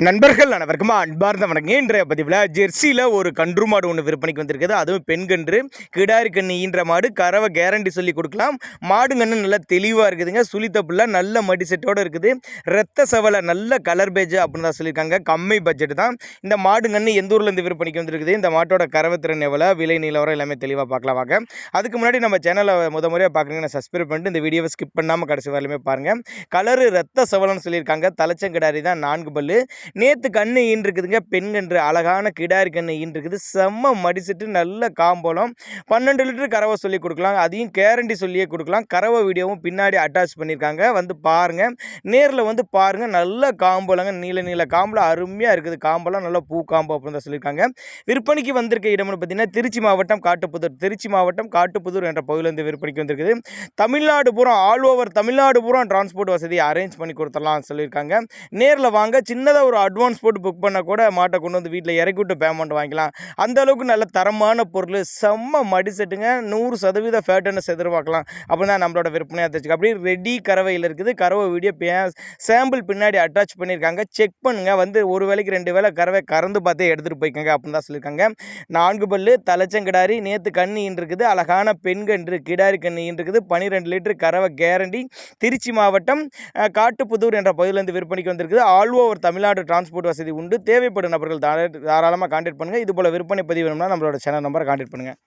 நண்பர்கள் அனைவருக்கும் அன்பார்ந்த வணக்கம். இன்றைய பதிவில் ஜெர்சியில் ஒரு கன்று மாடு ஒன்று விற்பனைக்கு வந்திருக்குது. அதுவும் பெண் கன்று, கிடாரி கன்று ஈன்ற மாடு, கறவை கேரண்டி சொல்லி கொடுக்கலாம். மாடுங்கன்னு நல்லா தெளிவாக இருக்குதுங்க. சுழித்தப்புள்ள நல்ல மடி செட்டோடு இருக்குது. ரத்த செவலை நல்ல கலர் பேஜ் அப்படின்னு தான் சொல்லியிருக்காங்க. கம்மி பட்ஜெட் தான். இந்த மாடுங்கன்னு எந்த ஊர்லேருந்து விற்பனைக்கு வந்திருக்குது, இந்த மாட்டோட கறவை திறன் எவ்வளோ, விலை நிலவரம் எல்லாமே தெளிவாக பார்க்கலாம் வாங்க. அதுக்கு முன்னாடி நம்ம சேனலை முறையாக பார்க்குறீங்கன்னா சப்ஸ்கிரைப் பண்ணிட்டு இந்த வீடியோவை ஸ்கிப் பண்ணாமல் கடைசி வரலுமே பாருங்கள். கலரு ரத்த செவலன்னு சொல்லியிருக்காங்க. தலைச்சங்கிடாரி தான், 4 பல்லு. நேற்று கண்ணு ஈன்றுக்குதுங்க. பெண் கன்று அழகான கிடாரி கண்ணு ஈன்றுக்குது. செம்ம மடிச்சிட்டு நல்ல காம்போலம் 12 லிட்டர் கறவை சொல்லி கொடுக்கலாம். அதையும் கேரண்டி சொல்லியே கொடுக்கலாம். கறவை வீடியோவும் பின்னாடி அட்டாச் பண்ணியிருக்காங்க. வந்து பாருங்கள், நேரில் வந்து பாருங்கள். நல்ல காம்போலங்க, நீல காம்பில் அருமையாக இருக்குது. காம்பெல்லாம் நல்ல பூ காம்பு அப்படின்னு தான் சொல்லியிருக்காங்க. விற்பனைக்கு வந்திருக்க இடம்னு பார்த்தீங்கன்னா திருச்சி மாவட்டம் காட்டுப்புதூர் என்ற பகுதியிலேருந்து விற்பனைக்கு வந்திருக்குது. தமிழ்நாடு பூரா ஆல் ஓவர் தமிழ்நாடு பூரா டிரான்ஸ்போர்ட் வசதி அரேஞ்ச் பண்ணி கொடுத்துடலாம் சொல்லியிருக்காங்க. நேரில் வாங்க. சின்னதாக ஒரு அட்வான்ஸ் போட்டு புக் பண்ணால் கூட மாட்டை கொண்டு வந்து வீட்டில் இறக்கி விட்டு பேமெண்ட் வாங்கிக்கலாம். அந்த அளவுக்கு நல்ல தரமான பொருள், செம்ம மடி செட்டுங்க. 100% ஃபேட்டுன்னு எதிர்பார்க்கலாம். அப்படின்னா நம்மளோட விற்பனையாக தெரிஞ்சுக்க. அப்படியே ரெடி கறவையில் இருக்குது. கறவை வீடியோ சாம்பிள் பின்னாடி அட்டாச் பண்ணியிருக்காங்க. செக் பண்ணுங்கள். வந்து ஒரு வேளைக்கு 2 வேளை கறவை கறந்து பார்த்தே எடுத்துகிட்டு போய்க்கங்க அப்படின்னு தான் சொல்லியிருக்காங்க. 4 பல்லு தலைச்சங்கிடாரி, நேற்று கண்ணு இருக்குது. அழகான பெண் கன்று கிடாரி கண்ணு இருக்குது. 12 லிட்டர் கறவை கேரண்டி. திருச்சி மாவட்டம் காட்டுப்புதூர் என்ற பகுதியிலிருந்து விற்பனைக்கு வந்திருக்குது. ஆல் ஓவர் தமிழ்நாடு டிரான்ஸ்போர்ட் வசதி உண்டு. தேவைப்படும் நபர்கள் தாராளமாக கான்டாக்ட் பண்ணுங்கள். இதுபோல் விற்பனை பதிவு வேணும்னா நம்மளோட சேனல் நம்பரை கான்டாக்ட் பண்ணுங்கள்.